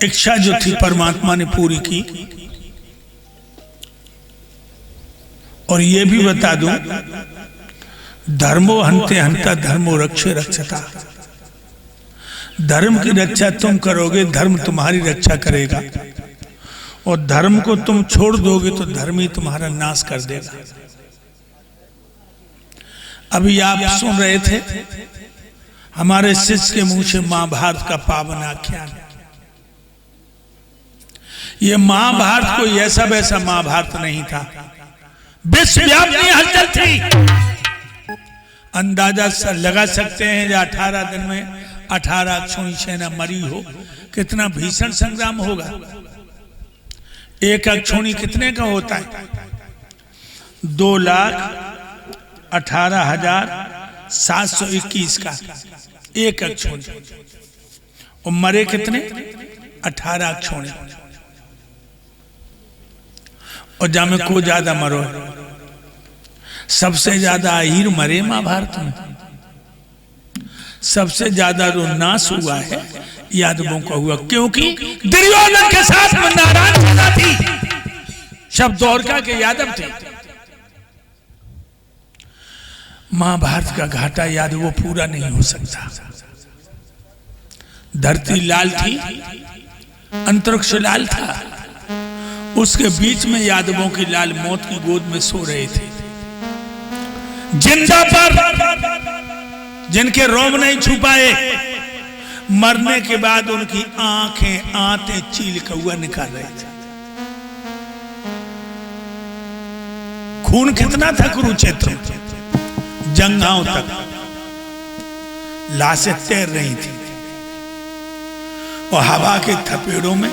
इच्छा जो थी परमात्मा ने पूरी की। और ये भी बता दूं, धर्मो हन्ते हन्ता धर्मो रक्षे रक्षता। धर्म की रक्षा तुम करोगे, धर्म तुम्हारी रक्षा करेगा। और धर्म को तुम छोड़ दोगे तो धर्म ही तुम्हारा नाश कर देगा। अभी आप सुन रहे थे हमारे शिष्य के मुंह से महाभारत का पावन आख्यान। ये महाभारत कोई ऐसा वैसा महाभारत नहीं था, विश्वव्यापी हलचल थी। अंदाजा लगा सकते हैं जो 18 दिन में 18 अक्षौणी सेना मरी हो, कितना भीषण संग्राम होगा। एक अक्षौणी कितने का होता है? 2,18,721 का एक अक्षौणी। और मरे कितने? 18 अक्षौणी। और जामे को ज्यादा मरो, सबसे ज्यादा अहीर मरे महाभारत में। सबसे ज्यादा जो नाश हुआ है यादवों का हुआ, क्योंकि दुर्योधन के साथ में नारायण सेना थी, सब द्वारका के यादव थे। महाभारत का घाटा यादवों पूरा नहीं हो सकता। धरती लाल थी, अंतरिक्ष लाल था, उसके बीच में यादवों की लाल मौत की गोद में सो रहे थे। जिंदा पर जिनके रोम नहीं छुपाए, मरने के बाद उनकी आंखें आंतें चील कौआ निकाल रहे थे। खून कितना था कुरुक्षेत्र, जंघाओं तक लाशें तैर रही थी। और हवा के थपेड़ों में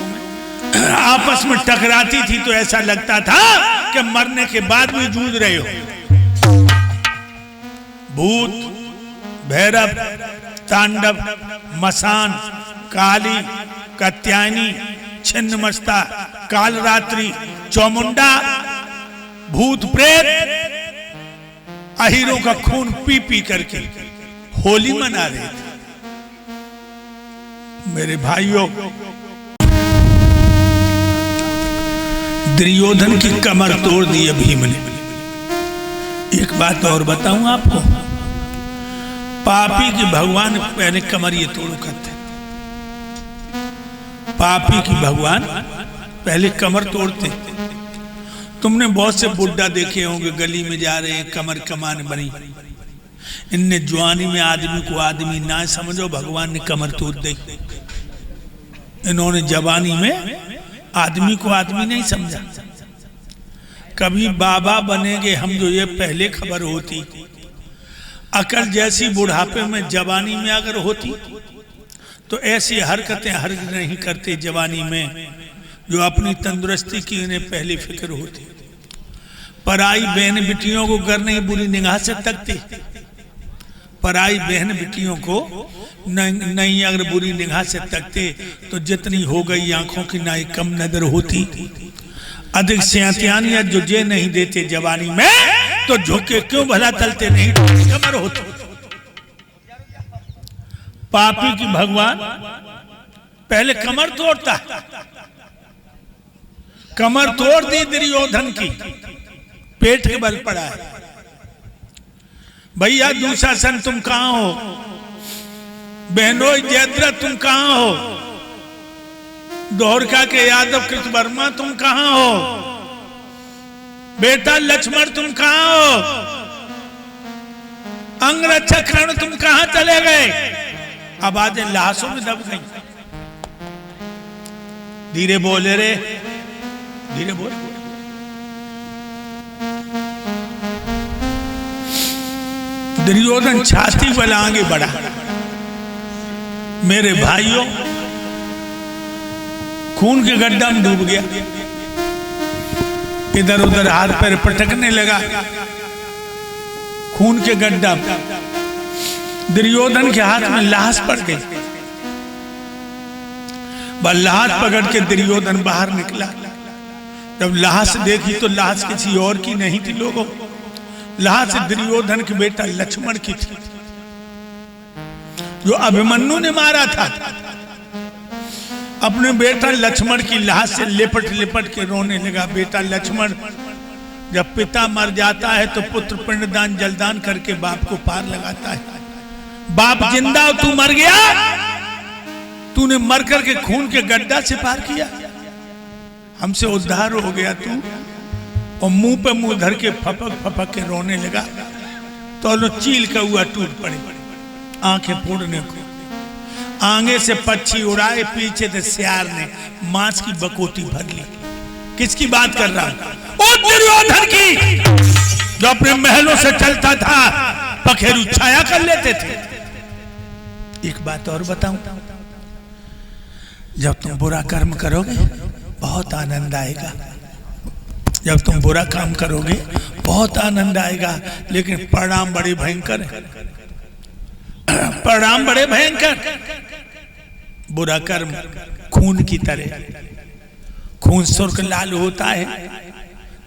आपस में टकराती थी तो ऐसा लगता था कि मरने के बाद भी जूझ रहे हो। भूत, भैरव, तांडव, मसान, काली, कात्यायनी, छिन्नमस्ता, कालरात्रि, चौमुंडा, भूत प्रेत अहीरों का खून पी पी करके होली मना रहे थे। मेरे भाइयों, दुर्योधन की कमर तोड़ दी भीम ने। एक बात और बताऊं आपको, पापी की भगवान पहले कमर ये तोड़ो करते। पापी की भगवान पहले कमर तोड़ते। तुमने बहुत से बुड्ढा देखे होंगे गली में जा रहे हैं, कमर कमान बनी। इनने जवानी में आदमी को आदमी ना समझो, भगवान ने कमर तोड़ दी। इन्होंने जवानी में आदमी को आदमी नहीं समझा। कभी बाबा बनेंगे हम, जो ये पहले खबर होती। अकल जैसी बुढ़ापे में जवानी में अगर होती तो ऐसी हरकतें हर्ज नहीं करते जवानी में, जो अपनी तंदुरुस्ती की इन्हें पहले फिक्र होती। पराई बहन बिटियों को घर नहीं बुरी निगाह से तकते। पराई बहन बिटियों को नहीं अगर बुरी निगाह से तकते तो जितनी हो गई आंखों की नाई कम नजर होती। अधिक सियातियानियत जो जे नहीं देते जवानी में, तो झुके क्यों भला तलते नहीं कमर होते। पापी की भगवान पहले कमर तोड़ता है। कमर तोड़ दी दुर्योधन की, पेट के बल पड़ा है। भैया दुशासन तुम कहां हो? बहनोई जयद्रथ तुम कहां हो? द्वारका के यादव कृतवर्मा तुम कहां हो? बेटा लक्ष्मण तुम कहां हो? अंगरक्षक कर्ण तुम कहां चले गए? आवाजें लाशों में दब गई। धीरे बोले रे, धीरे बोले। दुर्योधन छाती वाला आगे बढ़ा। मेरे भाइयों, खून के गड्ढा में डूब गया। इधर उधर हाथ पैर पटकने लगा। खून के गड्ढा, दुर्योधन के हाथ में लाश पड़ गई। लाश पकड़ के दुर्योधन बाहर निकला। जब लाश देखी तो लाश किसी और की नहीं थी लोगों, लाश दुर्योधन के बेटा लक्ष्मण की थी, जो अभिमन्यु ने मारा था। अपने बेटा लक्ष्मण की लाश से लिपट लिपट के रोने लगा। बेटा लक्ष्मण, जब पिता मर जाता है तो पुत्र पिंडदान जलदान करके बाप को पार लगाता है। बाप जिंदा हो, तू मर गया, तूने मर करके खून के गड्ढा से पार किया, हमसे उद्धार हो गया तू। और मुंह पे मुंह धर के फपक फपक के रोने लगा। तो लो चील का हुआ टूट पड़े, आंखें फोड़ने को। आगे से पक्षी उड़ाए, पीछे से सियार ने मांस की बकोटी भर ली। किसकी बात कर रहा हूं? दुर्योधन की, जो अपने महलों से चलता था, पखेरु छाया कर लेते थे। एक बात और बताऊं, जब तुम बुरा कर्म करोगे बहुत आनंद आएगा। जब तुम बुरा काम करोगे बहुत आनंद आएगा, लेकिन परिणाम बड़े भयंकर है। परिणाम बड़े भयंकर। बुरा कर्म खून की तरह, खून सुर्ख लाल होता है,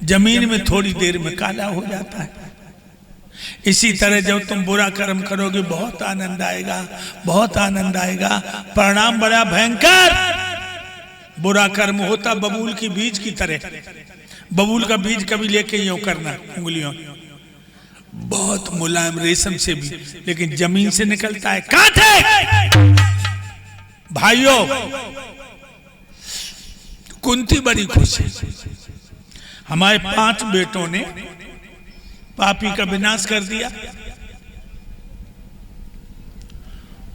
जमीन में थोड़ी देर में काला हो जाता है। इसी तरह जब तुम बुरा कर्म करोगे बहुत आनंद आएगा, बहुत आनंद आएगा, परिणाम बड़ा भयंकर। बुरा कर्म होता बबूल की बीज की तरह। बबूल का बीज कभी लेके यूं करना उंगलियों, बहुत मुलायम रेशम से भी, लेकिन जमीन से निकलता है कांटे। भाइयों, कुंती बड़ी खुश है। हमारे 5 बेटों ने पापी का विनाश कर दिया,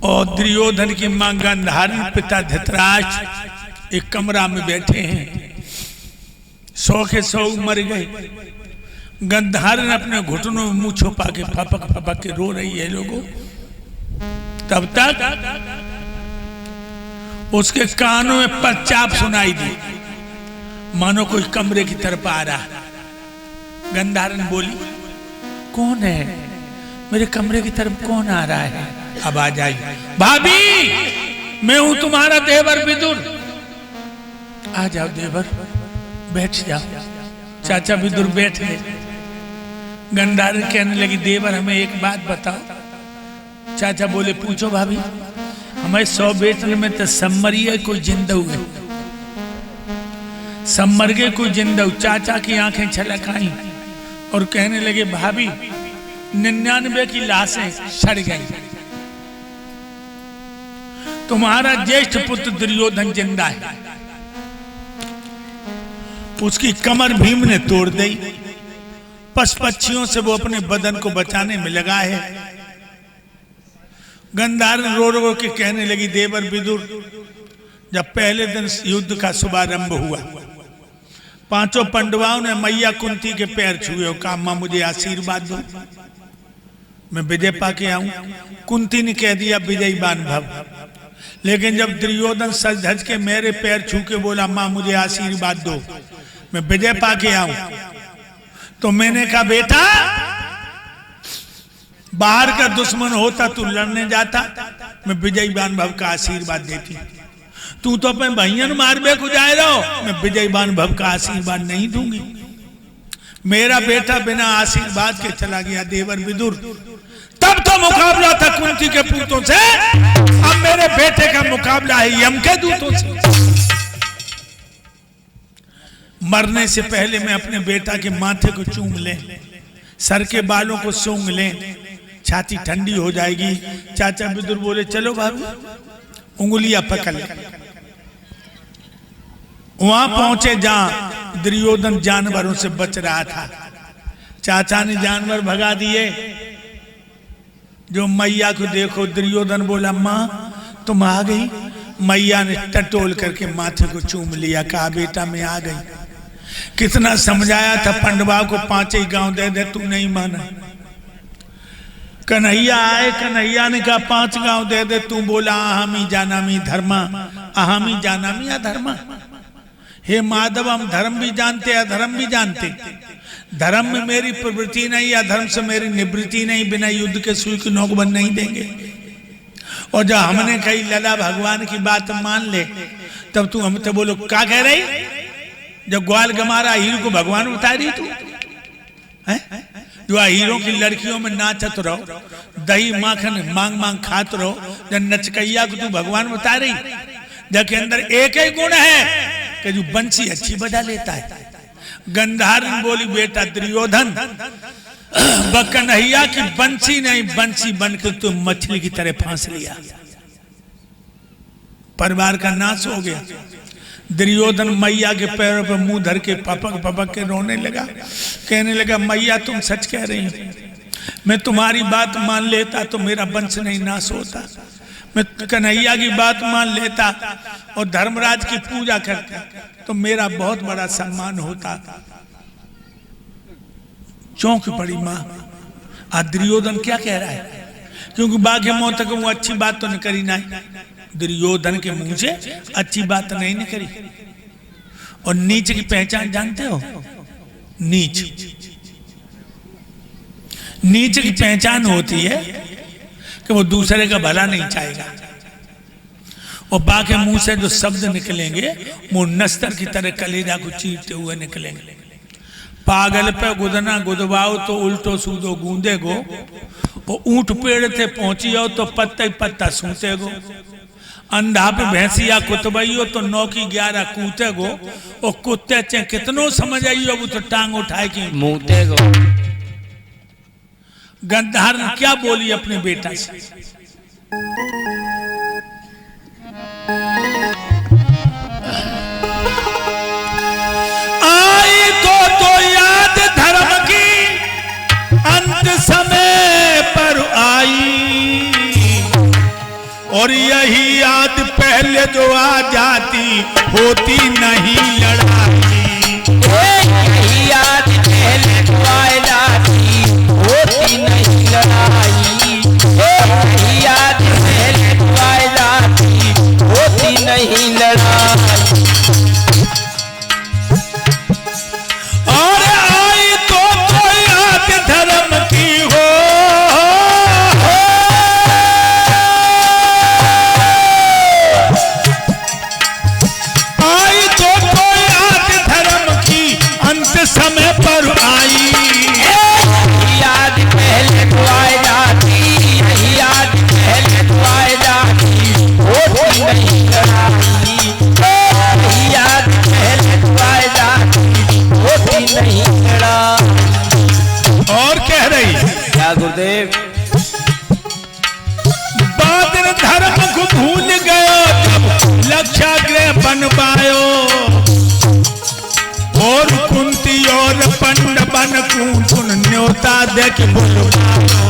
और दुर्योधन की मां गांधारी, पिता धृतराष्ट्र एक कमरा में बैठे हैं। 100 के 100 मर गए। गांधारी ने अपने घुटनों में मुंह छुपा के फपक फपक के रो रही है लोगों। तब तक उसके कानों में पच्चाप सुनाई दी, मानो कोई कमरे की तरफ आ रहा। गांधारी बोली, कौन है? मेरे कमरे की तरफ कौन आ रहा है? अब आ जाइए। भाभी, मैं हूं तुम्हारा देवर विदुर। आ जाओ देवर, बैठ जाओ। चाचा विदुर बैठ गए। गांधारी कहने लगी, देवर हमें एक बात बताओ। चाचा बोले, पूछो भाभी। हमारे 100 बेटन में तो सब मरी है, कोई जिंदा हुए, सब मर गए, कोई जिंदा हुए। चाचा की आंखें छलक आई और कहने लगे, भाभी 99 की लाशें सड़ गई, तुम्हारा ज्येष्ठ पुत्र दुर्योधन जिंदा है। उसकी कमर भीम ने तोड़ दी। पशु पक्षियों से वो अपने बदन को बचाने में लगा है। गांधारी रो रो के कहने लगी, देवर विदुर, जब पहले दिन युद्ध का शुभारंभ हुआ, 5 पांडवों ने मैया कुंती के पैर छुए और कहा, मां मुझे आशीर्वाद दो, मैं विजय पाके आऊं। कुंती ने कह दिया, विजयी भव। लेकिन जब दुर्योधन सज धज के मेरे पैर छू के बोला, मां मुझे आशीर्वाद दो, मैं विजय पाके आऊं, तो मैंने कहा, बेटा बाहर का दुश्मन होता तू लड़ने जाता, मैं विजयी भव का आशीर्वाद देती। तू तो अपने भैया मारबे को जाए रहो, मैं विजयी भव का आशीर्वाद नहीं दूंगी। मेरा बेटा बिना आशीर्वाद के चला गया देवर विदुर। तब तो मुकाबला था कुंती के पूतों से, अब मेरे बेटे का मुकाबला है यम के दूतों से। मरने से पहले मैं अपने बेटा के माथे को चूम लें, सर के बालों को सूंघ लें, छाती ठंडी हो जाएगी। चाचा विदुर बोले, चलो भाभी, उंगलियां पकड़ ले। वहां पहुंचे जहां दुर्योधन जानवरों से बच रहा था। चाचा ने जानवर भगा दिए। जो मैया को देखो, दुर्योधन बोला, मां तुम आ गई। मैया ने टटोल करके माथे को चूम लिया, कहा, बेटा मैं आ गई। कितना समझाया था पांडवा को 5 ही गांव दे दे, तू नहीं माना। कन्हैया आए, कन्हैया ने कहा 5 गांव दे दे, तू बोला अहमी जानामी धर्मा, अहमी जानामी अधर्मा। हे माधव, हम धर्म भी जानते अधर्म भी जानते। धर्म में मेरी प्रवृत्ति नहीं, अधर्म से मेरी निवृत्ति नहीं, बिना युद्ध के सुई की नोक बंद नहीं देंगे। और जब हमने कही लला भगवान की बात मान ले, तब तू हमसे बोलो क्या कह रही? जब ग्वाल गमारा हीरो को भगवान बता रही तू है? जो हीरो की लड़कियों में नाचत रहो, दही माखन मांग मांग खात रहो, जब नचकैया को तू भगवान बता रही। जिसके अंदर एक ही गुण है कि जो बंसी अच्छी बजा लेता है। गंधारी बोली बेटा दुर्योधन, कन्हैया की बंसी नहीं, बंसी बनकर तू मछली की तरह फांस लिया, परिवार का नाश हो गया। दुर्योधन मैया के पैरों पर मुंह धर के पपक पपक के रोने लगा, कहने लगा मैया तुम सच कह रही हो, मैं तुम्हारी बात मान लेता तो मेरा वंश नहीं नाश होता, मैं कन्हैया की बात मान लेता और धर्मराज की पूजा करता तो मेरा बहुत बड़ा सम्मान होता। चौंक पड़ी मां, आज दुर्योधन क्या कह रहा है, क्योंकि बाघे मौत तक वो अच्छी बात तो नहीं करी ना, दुर्योधन के मुंह से अच्छी बात नहीं निकली। और नीच की पहचान जानते हो, नीच, नीच की पहचान होती है कि वो दूसरे का भला नहीं चाहेगा, और बाघे मुंह से जो शब्द निकलेंगे वो नस्तर की तरह कलेजा को चीरते हुए निकलेंगे। पागल पे गुदना गुदवाओ तो उल्टो सूदो गूंदे गो, वो ऊंट पेड़ थे पहुंची हो तो पत्ता ही पत्ता सूते गो, अंधा पे भैंसिया कुतबइयो तो 9 की 11 कूते गो, और कुत्ते चे कितनो समझ आइयो वो तो टांग उठाए कि मुंहते गो। गंधार ने क्या बोली अपने बेटा से, आई तो याद धर्म की अंत समय पर आई, और यही याद पहले जो आ जाती होती नहीं लड़ाई, यही याद पहले जो आ जाती होती नहीं लड़ाई, यही याद पहले जो आ जाती होती नहीं लड़ाई। और आई तो याद धर्म की हो, आई तो याद धर्म की अंत समय पर आई, याद पहले जो आ जाती, यही याद पहले जो आ जाती होती नहीं लड़ाई, यही याद पहले जो आ जाती होती नहीं लड़ाई। और कह रही क्या गुरुदेव, बादल धर्म को भूल गयो जब लक्षाग्रह बन पायो, और कुंती और पंड बन कून न्योता देख बुलवायो,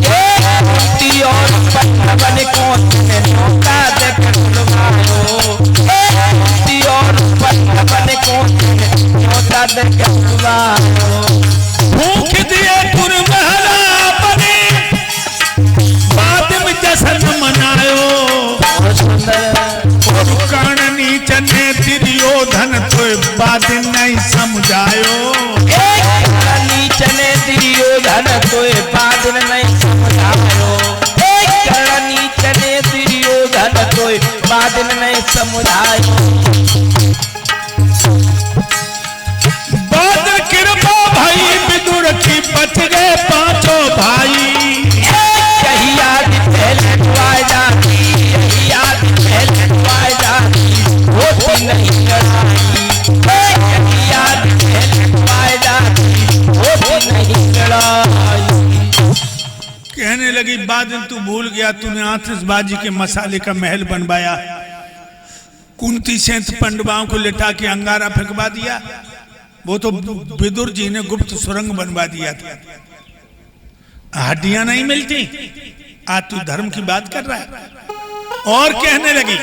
कुंती और पंड बन कून न्योता देख बुलवायो, कुंती और पंड बन कून न्योता देख बुलवायो। भूख दिए पुरमहला बने बाद में जश्न मनायो, और कर्ण नीच ने दुर्योधन तो बात नहीं समझायो, नीच ने दुर्योधन तो बात नहीं समझायो, नीच ने दुर्योधन तो बात नहीं समझायो। बाद कृपा भाई विदुर की बच गए पांचों भाई, यही याद पहले जो आ जाती, यही याद पहले जो आ जाती होती नहीं लड़ाई, यही याद पहले जो आ जाती होती नहीं लड़ाई। कहने लगी बादल तू भूल गया, तूने आतिशबाजी के मसाले का महल बनवाया, कुंती से पंडवाओं को लिटा के अंगारा फेंकवा दिया, वो तो विदुर जी ने गुप्त सुरंग बनवा दिया था, हड्डियां नहीं मिलती, आज तू धर्म की बात कर रहा है। और कहने लगी